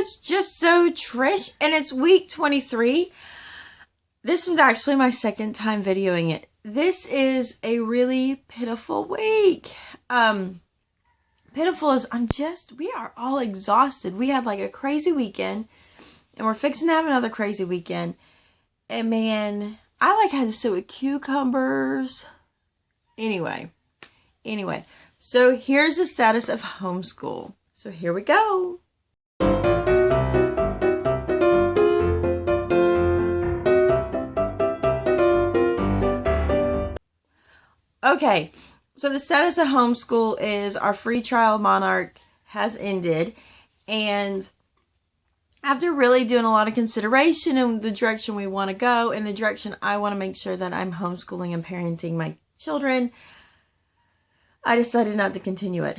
it's just so Trish, and it's week 23. This is actually my second time videoing it. This is a really pitiful week. Pitiful is we are all exhausted. We had like a crazy weekend, and we're fixing to have another crazy weekend. And man, I like had to sit with cucumbers. Anyway, so here's the status of homeschool. So here we go. Okay, so the status of homeschool is our free trial Monarch has ended, and after really doing a lot of consideration in the direction we want to go, in the direction I want to make sure that I'm homeschooling and parenting my children, I decided not to continue it.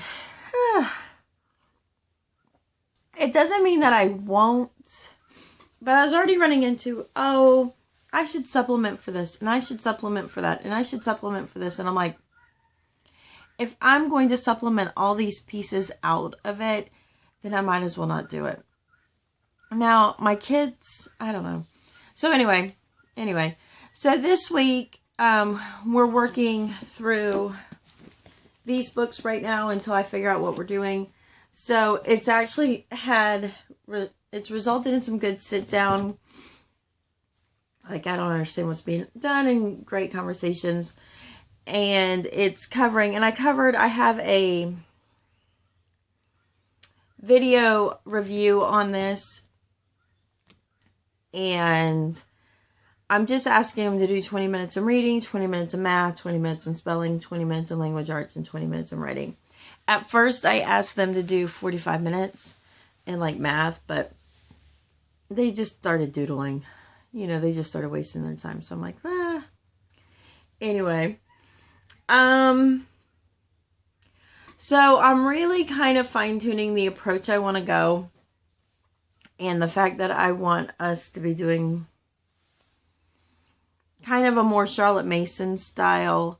It doesn't mean that I won't, but I was already running into, I should supplement for this, and I should supplement for that, and I should supplement for this. And I'm like, if I'm going to supplement all these pieces out of it, then I might as well not do it. Now, my kids, I don't know. So anyway, so this week, we're working through these books right now until I figure out what we're doing. So it's actually it's resulted in some good sit down. Like, I don't understand what's being done, and great conversations. And it's covering, and I have a video review on this. And I'm just asking them to do 20 minutes in reading, 20 minutes in math, 20 minutes in spelling, 20 minutes in language arts, and 20 minutes in writing. At first, I asked them to do 45 minutes in like math, but they just started doodling. You know, they just started wasting their time. So I'm like, Anyway. So I'm really kind of fine-tuning the approach I want to go. And the fact that I want us to be doing kind of a more Charlotte Mason style,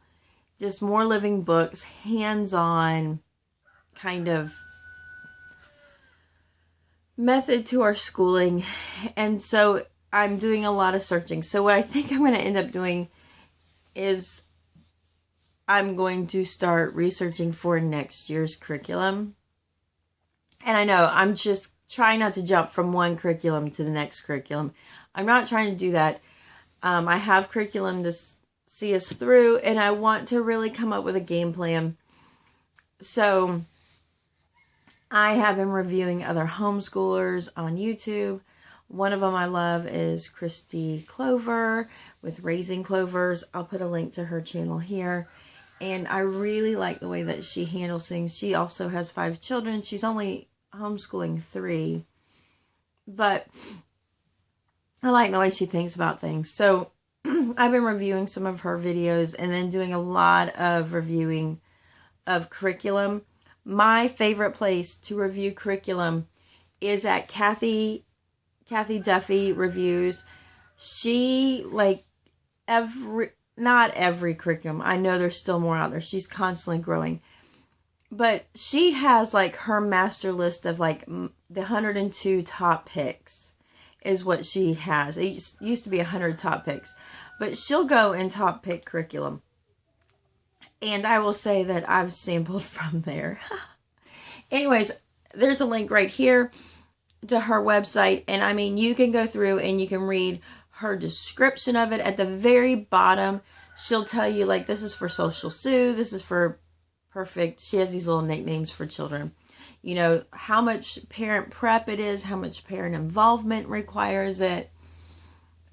just more living books, hands-on kind of method to our schooling. And so I'm doing a lot of searching. So what I think I'm going to end up doing is I'm going to start researching for next year's curriculum. And I know I'm just trying not to jump from one curriculum to the next curriculum. I'm not trying to do that. I have curriculum to see us through, and I want to really come up with a game plan. So I have been reviewing other homeschoolers on YouTube. One of them I love is Christy Clover with Raising Clovers. I'll put a link to her channel here. And I really like the way that she handles things. She also has 5 children. She's only homeschooling 3. But I like the way she thinks about things. So I've been reviewing some of her videos and then doing a lot of reviewing of curriculum. My favorite place to review curriculum is at Kathy Duffy Reviews. She, like, not every curriculum. I know there's still more out there. She's constantly growing. But she has, like, her master list of, like, the 102 top picks is what she has. It used to be 100 top picks. But she'll go and top pick curriculum. And I will say that I've sampled from there. Anyways, there's a link right here to her website. And, I mean, you can go through and you can read her description of it. At the very bottom, she'll tell you, like, this is for Social Sue. This is for Perfect. She has these little nicknames for children. You know, how much parent prep it is, how much parent involvement requires it,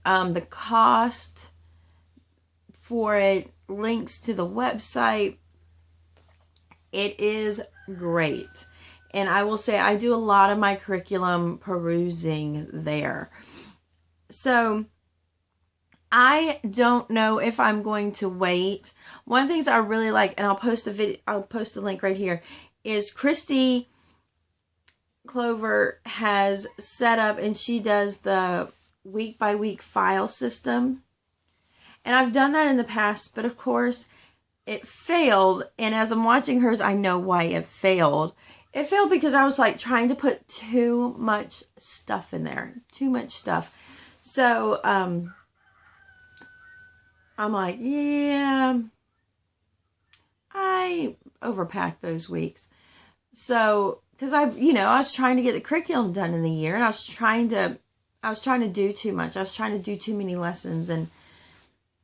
the cost for it, links to the website. It is great. And I will say I do a lot of my curriculum perusing there. So I don't know if I'm going to wait. One of the things I really like, and I'll post a link right here, is Christy Clover has set up, and she does the week by week file system. And I've done that in the past, but of course it failed. And as I'm watching hers, I know why it failed. It failed because I was like trying to put too much stuff in there. Too much stuff. So, I'm like, yeah, I overpacked those weeks. So, because I was trying to get the curriculum done in the year, and I was trying to do too much. I was trying to do too many lessons, and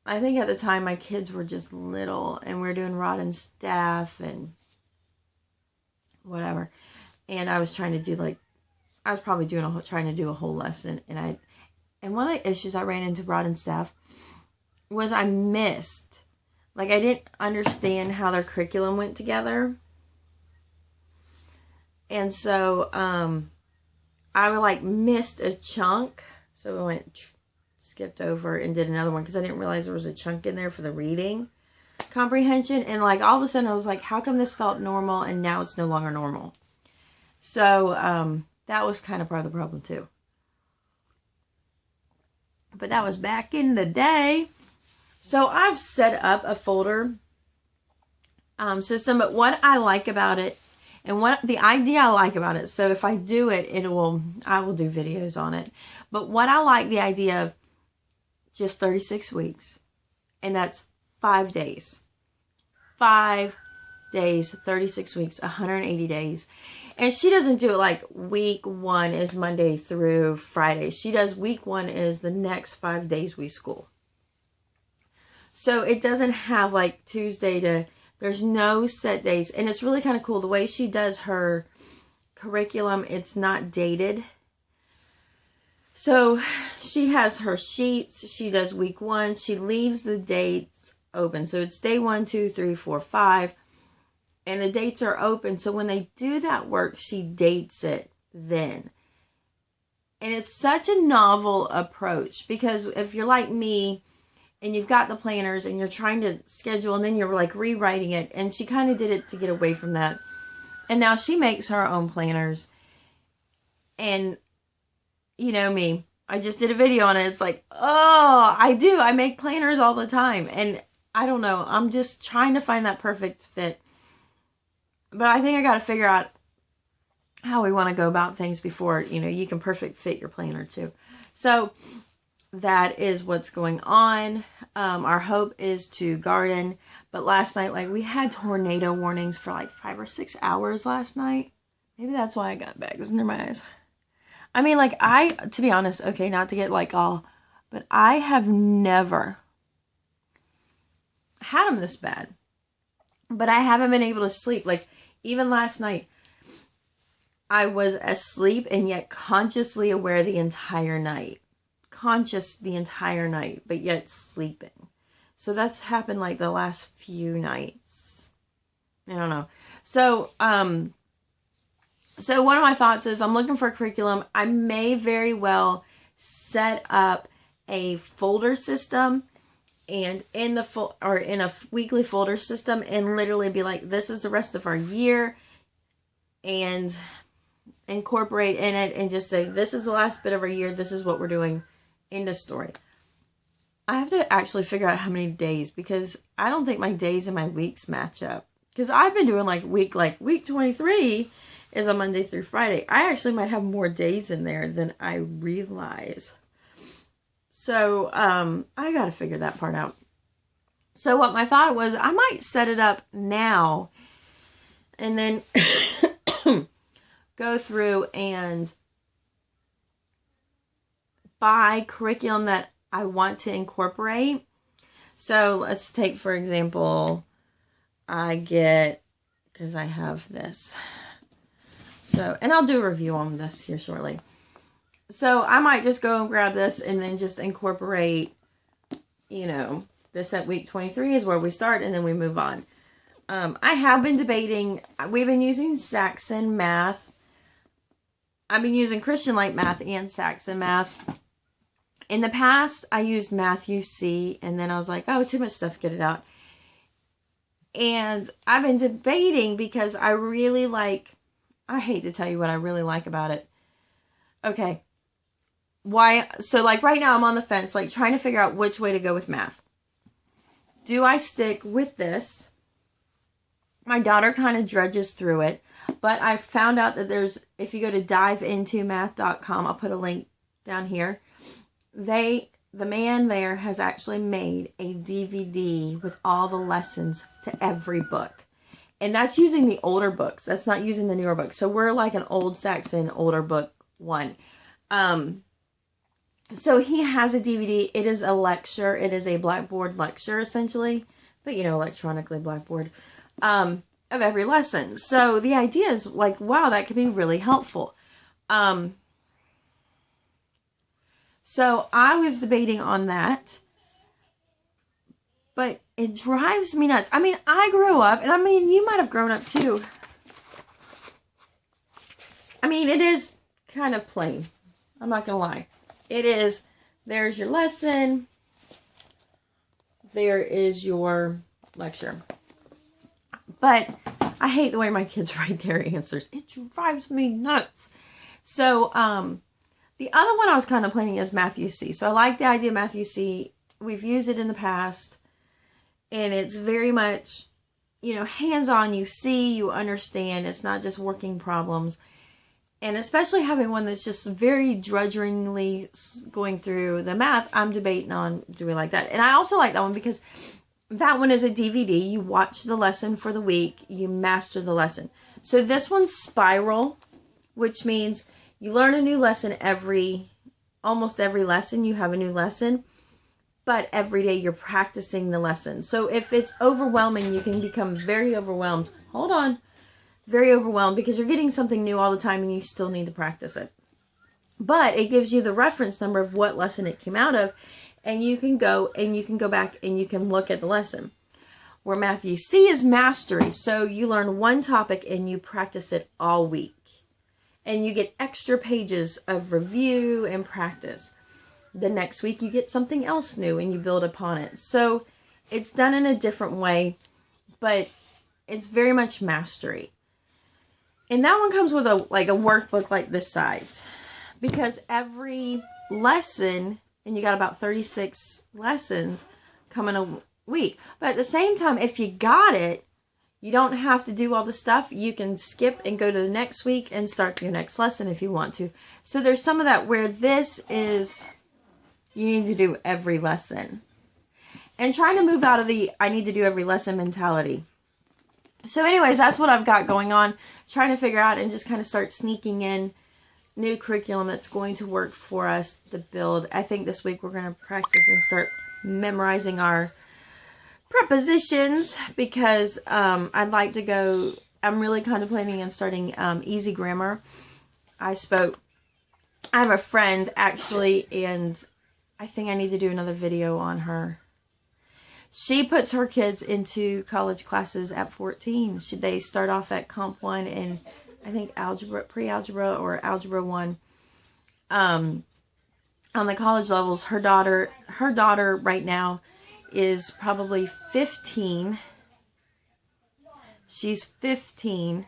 I think at the time my kids were just little, and we were doing rod and staff and whatever. And I was trying to do I was probably trying to do a whole lesson, and one of the issues I ran into rod and staff was I missed, I didn't understand how their curriculum went together. And so, I missed a chunk. So I skipped over and did another one because I didn't realize there was a chunk in there for the reading comprehension. And all of a sudden I was like, how come this felt normal and now it's no longer normal? So, that was kind of part of the problem too. But that was back in the day. So I've set up a folder system, but what I like about it, and what the idea I like about it, so if I do it, I will do videos on it. But what I like the idea of, just 36 weeks, and that's 5 days. 5 days, 36 weeks, 180 days. And she doesn't do it week 1 is Monday through Friday. She does week 1 is the next 5 days we school. So it doesn't have Tuesday to, there's no set days. And it's really kind of cool. The way she does her curriculum, it's not dated. So she has her sheets. She does week 1. She leaves the dates open. So it's day 1, 2, 3, 4, 5. And the dates are open. So when they do that work, she dates it then. And it's such a novel approach, because if you're like me and you've got the planners and you're trying to schedule and then you're rewriting it, and she kind of did it to get away from that. And now she makes her own planners. And you know me, I just did a video on it. It's I make planners all the time. And I don't know, I'm just trying to find that perfect fit. But I think I got to figure out how we want to go about things before, you can perfect fit your planner too. So that is what's going on. Our hope is to garden. But last night, we had tornado warnings for 5 or 6 hours last night. Maybe that's why I got bags under my eyes. I mean, to be honest, okay, not to get but I have never had them this bad. But I haven't been able to sleep. Even last night, I was asleep and yet consciously aware the entire night. Conscious the entire night, but yet sleeping. So that's happened the last few nights. I don't know. So, so one of my thoughts is I'm looking for a curriculum. I may very well set up a folder system, and in a weekly folder system, and literally be this is the rest of our year, and incorporate in it and just say, this is the last bit of our year. This is what we're doing. End of story. I have to actually figure out how many days, because I don't think my days and my weeks match up. Because I've been doing week 23 is a Monday through Friday. I actually might have more days in there than I realize. So, I got to figure that part out. So what my thought was, I might set it up now and then go through and buy curriculum that I want to incorporate. So let's take, for example, because I have this. So, and I'll do a review on this here shortly. So I might just go and grab this and then just incorporate, this at week 23 is where we start, and then we move on. I have been debating, we've been using Saxon math. I've been using Christian Light math and Saxon math. In the past, I used Matthew C, and then I was like, oh, too much stuff, get it out. And I've been debating because I really I hate to tell you what I really like about it. Okay. Why? So right now I'm on the fence, trying to figure out which way to go with math. Do I stick with this My daughter kind of drudges through it, but I found out that there's, if you go to diveintomath.com, I'll put a link down here. The man there has actually made a DVD with all the lessons to every book. And that's using the older books. That's not using the newer books. So we're like an old Saxon, older book one. So he has a DVD. It is a lecture. It is a Blackboard lecture, essentially. But, you know, electronically Blackboard. Of every lesson. So the idea is like, wow, that could be really helpful. So I was debating on that. But it drives me nuts. I mean, I grew up, and I mean, you might have grown up too. I mean, it is kind of plain. I'm not going to lie. It is, there's your lesson. There is your lecture. But I hate the way my kids write their answers. It drives me nuts. So, the other one I was contemplating is Matthew C. So I like the idea of Matthew C. We've used it in the past. And it's very much, you know, hands-on. You see, you understand. It's not just working problems. And especially having one that's just very drudgeringly going through the math, I'm debating on, do we like that? And I also like that one because that one is a DVD. You watch the lesson for the week. You master the lesson. So this one's spiral, which means you learn a new lesson almost every lesson you have a new lesson. But every day you're practicing the lesson. So if it's overwhelming, you can become very overwhelmed. Hold on. Very overwhelmed because you're getting something new all the time and you still need to practice it. But it gives you the reference number of what lesson it came out of. And you can go back and you can look at the lesson. Where Matthew C is mastery. So you learn one topic and you practice it all week. And you get extra pages of review and practice. The next week you get something else new and you build upon it. So it's done in a different way, but it's very much mastery. And that one comes with a workbook like this size. Because every lesson, and you got about 36 lessons coming a week. But at the same time, if you got it, you don't have to do all the stuff. You can skip and go to the next week and start your next lesson if you want to. So there's some of that where this is, you need to do every lesson. And trying to move out of the I need to do every lesson mentality. So anyways, that's what I've got going on. Trying to figure out and just kind of start sneaking in new curriculum that's going to work for us to build. I think this week we're going to practice and start memorizing our prepositions because I'd like to go, I'm really contemplating on starting easy grammar. I have a friend actually, and I think I need to do another video on her. She puts her kids into college classes at 14. They start off at Comp 1 and I think algebra, pre-algebra or algebra 1. On the college levels, her daughter right now is probably 15. She's 15.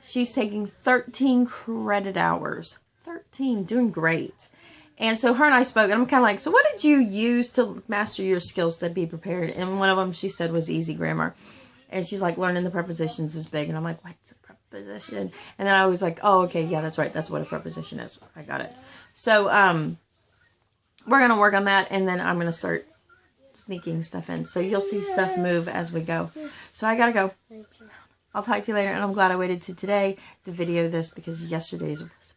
She's taking 13 credit hours. 13, doing great. And so her and I spoke, and I'm kind of like, so what did you use to master your skills to be prepared? And one of them, she said, was easy grammar. And she's like, learning the prepositions is big. And I'm like, what's a preposition? And then I was like, oh, okay, yeah, that's right. That's what a preposition is. I got it. So we're going to work on that, and then I'm going to start sneaking stuff in. So you'll see stuff move as we go. So I got to go. I'll talk to you later, and I'm glad I waited to today to video this because yesterday's was